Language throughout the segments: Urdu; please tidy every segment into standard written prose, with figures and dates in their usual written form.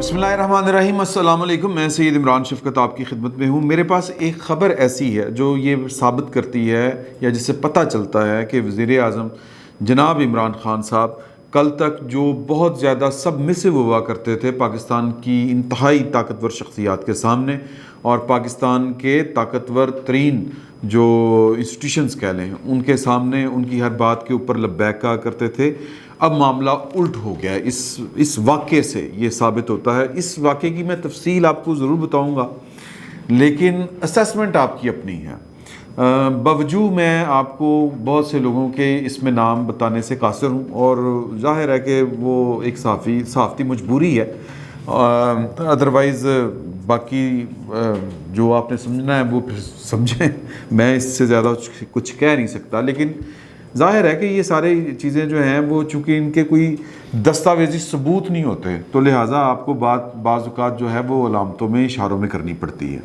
بسم اللہ الرحمن الرحیم، السلام علیکم۔ میں سید عمران شفقت آپ کی خدمت میں ہوں۔ میرے پاس ایک خبر ایسی ہے جو یہ ثابت کرتی ہے یا جس سے پتہ چلتا ہے کہ وزیر اعظم جناب عمران خان صاحب کل تک جو بہت زیادہ سبمسو ہوا کرتے تھے پاکستان کی انتہائی طاقتور شخصیات کے سامنے، اور پاکستان کے طاقتور ترین جو انسٹیٹیوشنز کہہ لیں ان کے سامنے ان کی ہر بات کے اوپر لبیک کہا کرتے تھے، اب معاملہ الٹ ہو گیا ہے۔ اس واقعے سے یہ ثابت ہوتا ہے۔ اس واقعے کی میں تفصیل آپ کو ضرور بتاؤں گا، لیکن اسیسمنٹ آپ کی اپنی ہے۔ باوجود میں آپ کو بہت سے لوگوں کے اس میں نام بتانے سے قاصر ہوں، اور ظاہر ہے کہ وہ ایک صحافتی مجبوری ہے، ادروائز باقی جو آپ نے سمجھنا ہے وہ پھر سمجھیں، میں اس سے زیادہ کچھ کہہ نہیں سکتا۔ لیکن ظاہر ہے کہ یہ سارے چیزیں جو ہیں وہ چونکہ ان کے کوئی دستاویزی ثبوت نہیں ہوتے، تو لہٰذا آپ کو بعض اوقات جو ہے وہ علامتوں میں اشاروں میں کرنی پڑتی ہے۔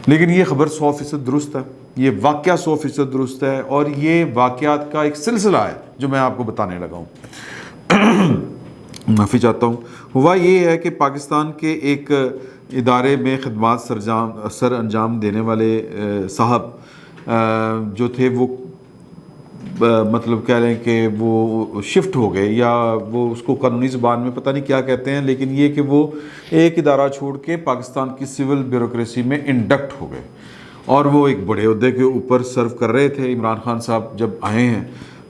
لیکن یہ خبر 100% درست ہے، یہ واقعہ 100% درست ہے، اور یہ واقعات کا ایک سلسلہ ہے جو میں آپ کو بتانے لگا ہوں۔ معافی چاہتا ہوں۔ ہوا یہ ہے کہ پاکستان کے ایک ادارے میں خدمات سر انجام دینے والے صاحب جو تھے وہ مطلب کہہ رہے ہیں کہ وہ شفٹ ہو گئے، یا وہ اس کو قانونی زبان میں پتہ نہیں کیا کہتے ہیں، لیکن یہ کہ وہ ایک ادارہ چھوڑ کے پاکستان کی سول بیوروکریسی میں انڈکٹ ہو گئے، اور وہ ایک بڑے عہدے کے اوپر سرو کر رہے تھے۔ عمران خان صاحب جب آئے ہیں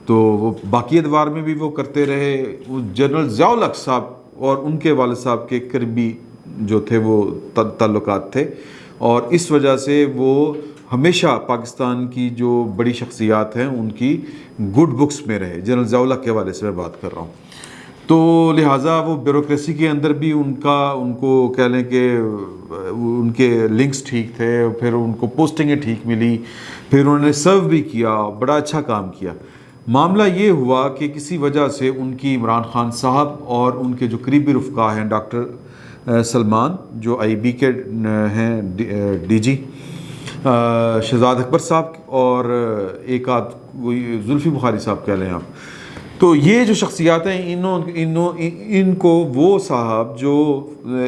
تو وہ باقی ادوار میں بھی وہ کرتے رہے۔ وہ جنرل ضیاء الحق صاحب اور ان کے والد صاحب کے قریبی جو تھے وہ تعلقات تھے، اور اس وجہ سے وہ ہمیشہ پاکستان کی جو بڑی شخصیات ہیں ان کی گڈ بکس میں رہے۔ جنرل ضیاء الحق کے حوالے سے میں بات کر رہا ہوں، تو لہٰذا وہ بیوروکریسی کے اندر بھی ان کو کہہ لیں کہ ان کے لنکس ٹھیک تھے، پھر ان کو پوسٹنگیں ٹھیک ملی، پھر انہوں نے سرو بھی کیا، بڑا اچھا کام کیا۔ معاملہ یہ ہوا کہ کسی وجہ سے ان کی عمران خان صاحب اور ان کے جو قریبی رفقا ہیں، ڈاکٹر سلمان جو آئی بی کے ہیں ڈی جی، شہزاد اکبر صاحب، اور ایک آدھ زلفی بخاری صاحب کہہ لیں آپ، تو یہ جو شخصیات ہیں ان کو وہ صاحب جو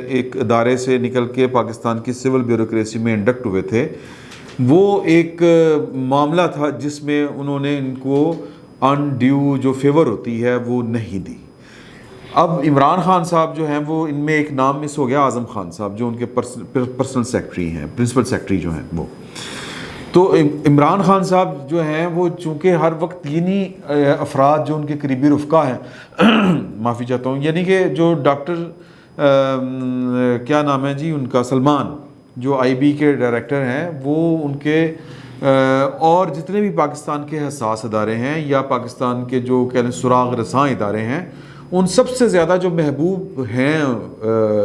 ایک ادارے سے نکل کے پاکستان کی سول بیوروکریسی میں انڈکٹ ہوئے تھے، وہ ایک معاملہ تھا جس میں انہوں نے ان کو ان ڈیو جو فیور ہوتی ہے وہ نہیں دی۔ اب عمران خان صاحب جو ہیں وہ ان میں ایک نام مس ہو گیا، اعظم خان صاحب جو ان کے پرسنل سیکرٹری ہیں، پرنسپل سیکرٹری جو ہیں وہ۔ تو عمران خان صاحب جو ہیں وہ چونکہ ہر وقت افراد جو ان کے قریبی رفقا ہیں معافی چاہتا ہوں، یعنی کہ جو ڈاکٹر کیا نام ہے جی ان کا، سلمان جو آئی بی کے ڈائریکٹر ہیں، وہ ان کے اور جتنے بھی پاکستان کے حساس ادارے ہیں یا پاکستان کے جو کہہ لیں سراغ رساں ادارے ہیں، ان سب سے زیادہ جو محبوب ہیں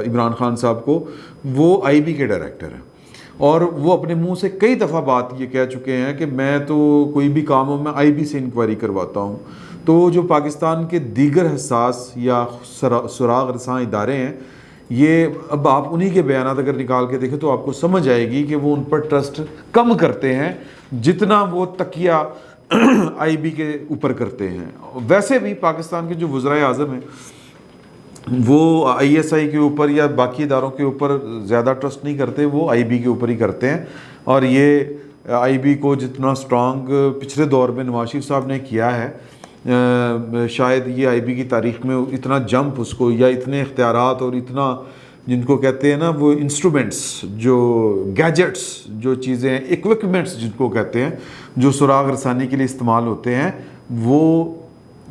عمران خان صاحب کو، وہ آئی بی کے ڈائریکٹر ہیں، اور وہ اپنے منہ سے کئی دفعہ بات یہ کہہ چکے ہیں کہ میں تو کوئی بھی کام ہو میں آئی بی سے انکوائری کرواتا ہوں۔ تو جو پاکستان کے دیگر حساس یا سراغ رساں ادارے ہیں، یہ اب آپ انہی کے بیانات اگر نکال کے دیکھیں تو آپ کو سمجھ آئے گی کہ وہ ان پر ٹرسٹ کم کرتے ہیں جتنا وہ تکیہ آئی بی کے اوپر کرتے ہیں۔ ویسے بھی پاکستان کے جو وزرائے اعظم ہیں وہ آئی ایس آئی کے اوپر یا باقی اداروں کے اوپر زیادہ ٹرسٹ نہیں کرتے، وہ آئی بی کے اوپر ہی کرتے ہیں، اور یہ آئی بی کو جتنا سٹرانگ پچھلے دور میں نواز شریف صاحب نے کیا ہے، شاید یہ آئی بی کی تاریخ میں اتنا جمپ اس کو، یا اتنے اختیارات اور اتنا جن کو کہتے ہیں نا وہ انسٹرومنٹس، جو گیجٹس، جو چیزیں اکوپمنٹس جن کو کہتے ہیں، جو سراغ رسانی کے لیے استعمال ہوتے ہیں، وہ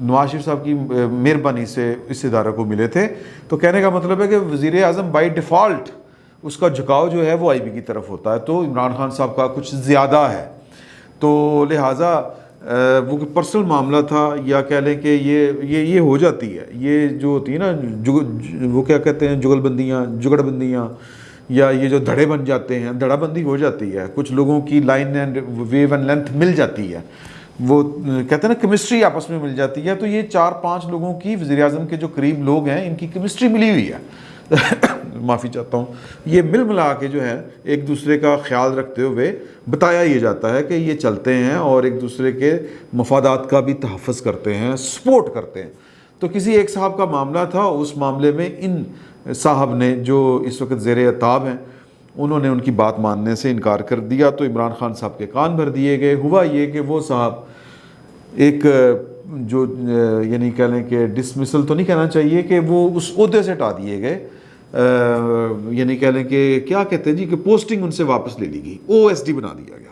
نواز شریف صاحب کی مہربانی سے اس ادارے کو ملے تھے۔ تو کہنے کا مطلب ہے کہ وزیر اعظم بائی ڈیفالٹ اس کا جھکاؤ جو ہے وہ آئی بی کی طرف ہوتا ہے، تو عمران خان صاحب کا کچھ زیادہ ہے، تو لہٰذا وہ پرسنل معاملہ تھا، یا کہہ لیں کہ یہ ہو جاتی ہے، یہ جو ہوتی ہے نا وہ کیا کہتے ہیں جگڑ بندیاں، یا یہ جو دھڑے بن جاتے ہیں، دھڑا بندی ہو جاتی ہے، کچھ لوگوں کی line and wave and length مل جاتی ہے، وہ کہتے ہیں نا کیمسٹری آپس میں مل جاتی ہے، تو یہ 4-5 لوگوں کی وزیر اعظم کے جو قریب لوگ ہیں ان کی کیمسٹری ملی ہوئی ہے معافی چاہتا ہوں، یہ مل ملا کے جو ہے ایک دوسرے کا خیال رکھتے ہوئے بتایا یہ جاتا ہے کہ یہ چلتے ہیں اور ایک دوسرے کے مفادات کا بھی تحفظ کرتے ہیں، سپورٹ کرتے ہیں۔ تو کسی ایک صاحب کا معاملہ تھا، اس معاملے میں ان صاحب نے جو اس وقت زیر عتاب ہیں انہوں نے ان کی بات ماننے سے انکار کر دیا، تو عمران خان صاحب کے کان بھر دیے گئے۔ ہوا یہ کہ وہ صاحب ایک جو یعنی کہہ لیں کہ ڈسمسل تو نہیں کہنا چاہیے کہ وہ اس عہدے سے ہٹا دیے گئے، یعنی کہہ لیں کہ کیا کہتے ہیں جی کہ پوسٹنگ ان سے واپس لے لی گئی، OSD بنا دیا گیا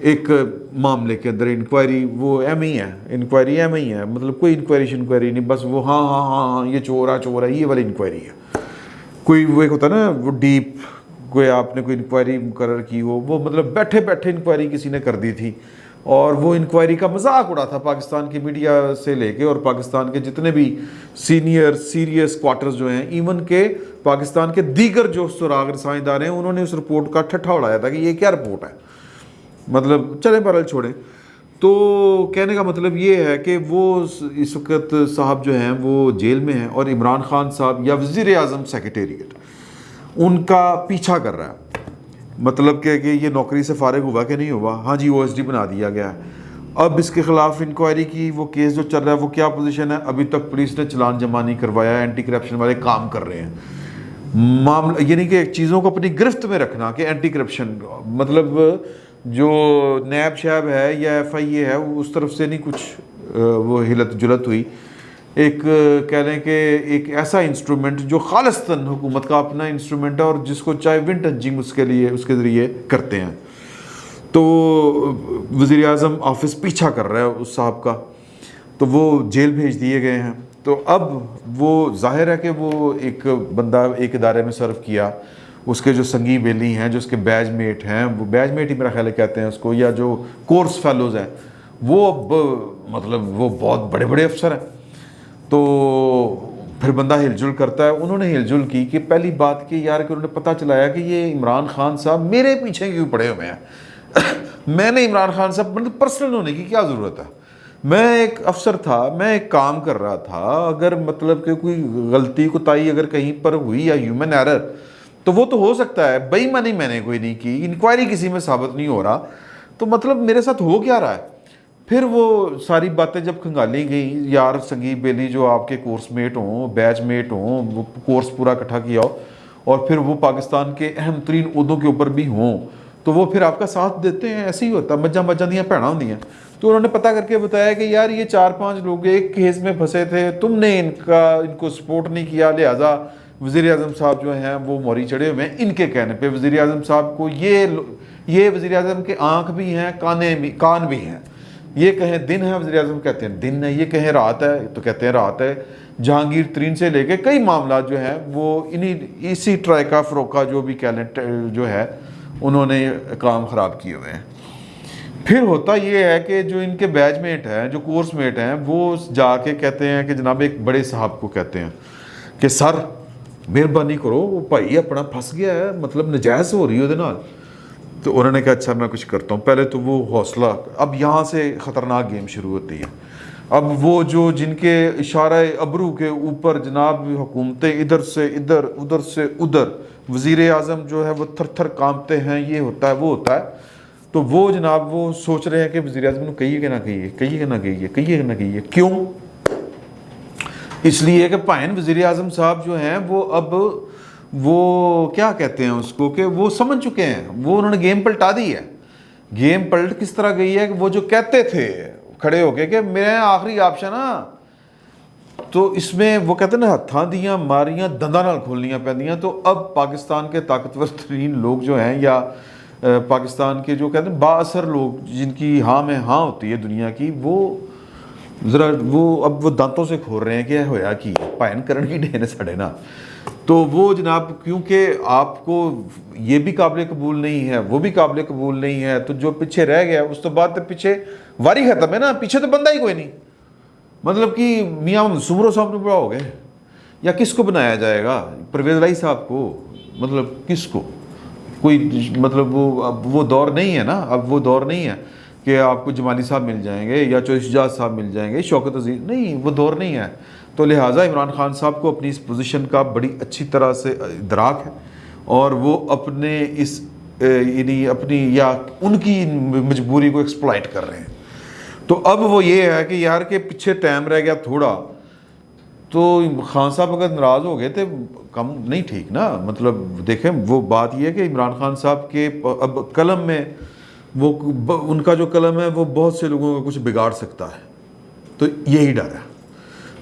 ایک معاملے کے اندر۔ انکوائری وہ ایم ہی ہے، انکوائری ایم ہی ہے، مطلب کوئی انکوائری نہیں، بس وہ ہاں یہ چور ہے یہ والی انکوائری ہے۔ کوئی وہ ایک ہوتا ہے نا وہ ڈیپ، کوئی آپ نے کوئی انکوائری مقرر کی ہو، وہ مطلب بیٹھے بیٹھے انکوائری کسی نے کر دی تھی، اور وہ انکوائری کا مذاق اڑا تھا پاکستان کی میڈیا سے لے کے، اور پاکستان کے جتنے بھی سینئر سیریس کوارٹرز جو ہیں، ایون کہ پاکستان کے دیگر جو سراغ رساں ادارے ہیں، انہوں نے اس رپورٹ کا ٹھٹھا اڑایا تھا کہ یہ کیا رپورٹ ہے، مطلب چلیں بہرحال چھوڑیں۔ تو کہنے کا مطلب یہ ہے کہ وہ اس وقت صاحب جو ہیں وہ جیل میں ہیں، اور عمران خان صاحب یا وزیر اعظم سیکریٹریٹ ان کا پیچھا کر رہا ہے، مطلب کہ یہ نوکری سے فارغ ہوا کہ نہیں ہوا، ہاں جی OSD بنا دیا گیا ہے۔ اب اس کے خلاف انکوائری کی وہ کیس جو چل رہا ہے وہ کیا پوزیشن ہے، ابھی تک پولیس نے چلان جمع نہیں کروایا، اینٹی کرپشن والے کام کر رہے ہیں معاملہ، یعنی کہ چیزوں کو اپنی گرفت میں رکھنا کہ اینٹی کرپشن، مطلب جو نیب شیب ہے یا FIA ہے اس طرف سے نہیں کچھ وہ ہلت جلت ہوئی، ایک کہہ لیں کہ ایک ایسا انسٹرومنٹ جو خالصتاً حکومت کا اپنا انسٹرومنٹ ہے، اور جس کو چاہے ونٹ ٹچنگ اس کے ذریعے کرتے ہیں، تو وزیر اعظم آفس پیچھا کر رہا ہے اس صاحب کا، تو وہ جیل بھیج دیے گئے ہیں۔ تو اب وہ ظاہر ہے کہ وہ ایک بندہ ایک ادارے میں سرو کیا، اس کے جو سنگی بیلی ہیں، جو اس کے بیچ میٹ ہیں، وہ بیچ میٹ ہی میرا خیال ہے کہتے ہیں اس کو، یا جو کورس فیلوز ہیں، وہ اب مطلب وہ بہت بڑے بڑے افسر ہیں، تو پھر بندہ ہل جل کرتا ہے۔ انہوں نے ہل جل کی کہ پہلی بات کہ یار کہ انہوں نے پتہ چلایا کہ یہ عمران خان صاحب میرے پیچھے کیوں پڑے ہوئے ہیں میں نے عمران خان صاحب مطلب پرسنل ہونے کی کیا ضرورت ہے، میں ایک افسر تھا، میں ایک کام کر رہا تھا، اگر مطلب کہ کوئی غلطی کوتاہی اگر کہیں پر ہوئی یا ہیومن ایرر تو وہ تو ہو سکتا ہے، بے ایمانی میں نے کوئی نہیں کی، انکوائری کسی میں ثابت نہیں ہو رہا، تو مطلب میرے ساتھ ہو کیا رہا ہے۔ پھر وہ ساری باتیں جب کھنگالی گئیں، یار سنگی بیلی جو آپ کے کورس میٹ ہوں، بیچ میٹ ہوں، وہ کورس پورا اکٹھا کیا ہو، اور پھر وہ پاکستان کے اہم ترین عہدوں کے اوپر بھی ہوں، تو وہ پھر آپ کا ساتھ دیتے ہیں، ایسے ہی ہوتا ہے، مجھاں دیاں بھیڑاں ہوندیاں۔ تو انہوں نے پتہ کر کے بتایا کہ یار یہ 4-5 لوگ ایک کیس میں پھنسے تھے، تم نے ان کو سپورٹ نہیں کیا، لہٰذا وزیر اعظم صاحب جو ہیں وہ موری چڑھے ہوئے ہیں ان کے کہنے پہ۔ وزیر اعظم صاحب کو یہ وزیر اعظم کے آنکھ بھی ہیں، کان بھی ہیں، یہ کہیں دن ہے وزیر اعظم کہتے ہیں دن ہے، یہ کہیں رات ہے تو کہتے ہیں رات ہے۔ جہانگیر ترین سے لے کے کئی معاملات جو ہیں وہ اسی ٹرائکا فروکا جو بھی کہہ لیں جو ہے انہوں نے کام خراب کیے ہوئے ہیں۔ پھر ہوتا یہ ہے کہ جو ان کے بیچ میٹ ہیں، جو کورس میٹ ہیں، وہ جا کے کہتے ہیں کہ جناب ایک بڑے صاحب کو کہتے ہیں کہ سر مہربانی کرو وہ بھائی اپنا پھنس گیا ہے، مطلب نجائز ہو رہی ہے نال۔ تو انہوں نے کہا اچھا میں کچھ کرتا ہوں۔ پہلے تو وہ حوصلہ، اب یہاں سے خطرناک گیم شروع ہوتی ہے۔ اب وہ جو جن کے اشارہ ابرو کے اوپر جناب حکومتیں ادھر سے ادھر ادھر سے ادھر، وزیر اعظم جو ہے وہ تھر تھر کانپتے ہیں، یہ ہوتا ہے وہ ہوتا ہے، تو وہ جناب وہ سوچ رہے ہیں کہ وزیر اعظم نے کہیے کہ نہ کہیے، کہیے کہ نہ کہیے، کہیے کہ نہ کہیے۔ کیوں؟ اس لیے کہ پائن وزیر اعظم صاحب جو ہیں وہ اب وہ کیا کہتے ہیں اس کو کہ وہ سمجھ چکے ہیں، وہ انہوں نے گیم پلٹا دی ہے۔ گیم پلٹ کس طرح گئی ہے کہ وہ جو کہتے تھے کھڑے ہو کے کہ میرے آخری آپشن نا، تو اس میں وہ کہتے ہیں نا ہتھاں دیاں ماریاں دنداں نال کھولنیاں پیندیاں۔ تو اب پاکستان کے طاقتور ترین لوگ جو ہیں، یا پاکستان کے جو کہتے ہیں با اثر لوگ جن کی ہاں میں ہاں ہوتی ہے دنیا کی، وہ ذرا وہ اب وہ دانتوں سے کھور رہے ہیں کہ ہویا کی پائن کرن کی ڈے نے سڑے نا۔ تو وہ جناب کیونکہ آپ کو یہ بھی قابل قبول نہیں ہے، وہ بھی قابل قبول نہیں ہے، تو جو پیچھے رہ گیا اس تو بعد پیچھے واری ختم ہے نا، پیچھے تو بندہ ہی کوئی نہیں، مطلب کہ میاں سمرو صاحب نے بڑا ہو گئے، یا کس کو بنایا جائے گا؟ پرویز الہی صاحب کو، مطلب کس کو؟ کوئی مطلب وہ دور نہیں ہے نا، اب وہ دور نہیں ہے کہ آپ کو جمالی صاحب مل جائیں گے یا چوہدری شجاعت صاحب مل جائیں گے، شوکت عزیز، نہیں، وہ دور نہیں ہے۔ تو لہٰذا عمران خان صاحب کو اپنی اس پوزیشن کا بڑی اچھی طرح سے ادراک ہے، اور وہ اپنے اس یعنی اپنی یا ان کی مجبوری کو ایکسپلائٹ کر رہے ہیں۔ تو اب وہ یہ ہے کہ یار کہ پیچھے ٹائم رہ گیا تھوڑا، تو خان صاحب اگر ناراض ہو گئے تھے کم نہیں ٹھیک نا. مطلب دیکھیں وہ بات یہ ہے کہ عمران خان صاحب کے اب قلم میں وہ ان کا جو قلم ہے وہ بہت سے لوگوں کا کچھ بگاڑ سکتا ہے, تو یہی ڈر ہے.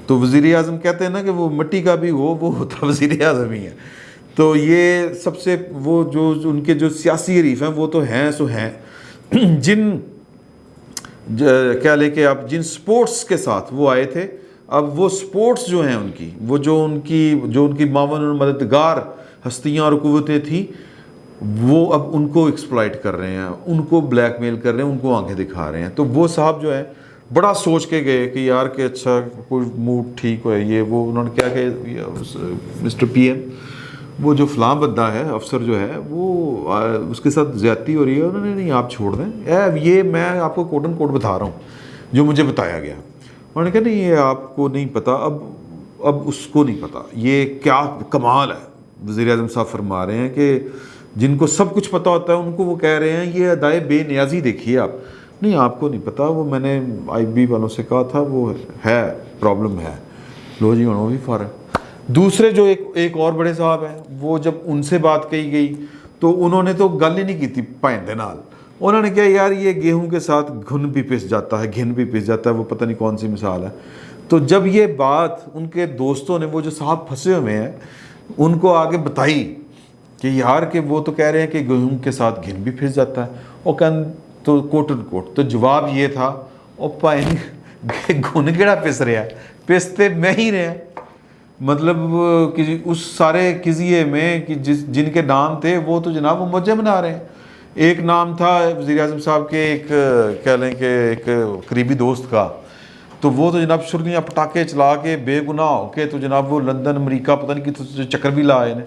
تو وزیر اعظم کہتے ہیں نا کہ وہ مٹی کا بھی ہو وہ ہوتا وزیر اعظم ہی ہے. تو یہ سب سے وہ جو ان کے جو سیاسی حریف ہیں وہ تو ہیں سو ہیں, جن کہہ لیں کہ آپ جن سپورٹس کے ساتھ وہ آئے تھے, اب وہ سپورٹس جو ہیں ان کی, وہ جو ان کی معاون اور مددگار ہستیاں اور قوتیں تھیں, وہ اب ان کو ایکسپلائٹ کر رہے ہیں, ان کو بلیک میل کر رہے ہیں, ان کو آنکھیں دکھا رہے ہیں. تو وہ صاحب جو ہے بڑا سوچ کے گئے کہ یار کہ اچھا کوئی موڈ ٹھیک ہو ہے یہ وہ. انہوں نے کیا کہ مسٹر پی ایم وہ جو فلاں بندہ ہے افسر جو ہے وہ اس کے ساتھ زیادتی ہو رہی ہے, انہوں نے نہیں آپ چھوڑ دیں, یہ میں آپ کو کوٹ اینڈ کوٹ بتا رہا ہوں جو مجھے بتایا گیا. انہوں نے کہا نہیں یہ آپ کو نہیں پتہ, اب اس کو نہیں پتہ. یہ کیا کمال ہے, وزیر اعظم صاحب فرما رہے ہیں کہ جن کو سب کچھ پتہ ہوتا ہے ان کو وہ کہہ رہے ہیں یہ ادائے بے نیازی دیکھیے آپ. نہیں آپ کو نہیں پتہ, وہ میں نے آئی بی والوں سے کہا تھا وہ ہے پرابلم ہے, لو جی وہ بھی فارغ. دوسرے جو ایک اور بڑے صاحب ہیں وہ جب ان سے بات کہی گئی تو انہوں نے تو گل ہی نہیں کی تھی پائندے نال. انہوں نے کہا یار یہ گیہوں کے ساتھ گھن بھی پس جاتا ہے, گھن بھی پس جاتا ہے, وہ پتہ نہیں کون سی مثال ہے. تو جب یہ بات ان کے دوستوں نے وہ جو صاحب پھنسے ہوئے ہیں ان کو آگے بتائی کہ یار کہ وہ تو کہہ رہے ہیں کہ گیہوں کے ساتھ گھن بھی پھس جاتا ہے, اور تو کوٹ اینڈ کوٹ تو جواب یہ تھا اور پائیں گھن کیڑا پس رہا ہے, پستے میں ہی رہے ہیں. مطلب اس سارے قضیے میں کہ جن کے نام تھے وہ تو جناب وہ موجے بنا رہے ہیں. ایک نام تھا وزیر اعظم صاحب کے ایک کہہ لیں کہ ایک قریبی دوست کا, تو وہ تو جناب شرلیاں پٹاخے چلا کے بے گناہ ہو کے تو جناب وہ لندن امریکہ پتہ نہیں کہ چکر بھی لائے نے.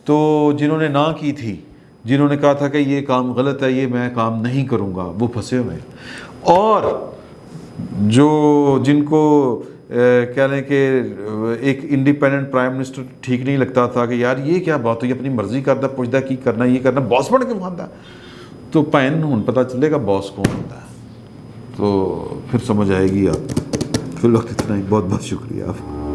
تو جنہوں نے نہ کی تھی, جنہوں نے کہا تھا کہ یہ کام غلط ہے, یہ میں کام نہیں کروں گا, وہ پھنسے ہوئے ہیں. اور جن کو کہہ لیں کہ ایک انڈیپینڈنٹ پرائم منسٹر ٹھیک نہیں لگتا تھا کہ یار یہ کیا بات ہوئی, اپنی مرضی کرتا پوچھتا کی کرنا یہ کرنا, باس بن کے مانتا ہے. تو پین ہوں پتہ چلے گا باس کون ہوتا ہے, تو پھر سمجھ آئے گی آپ. فی الوقت اتنا ہی, بہت بہت شکریہ آپ.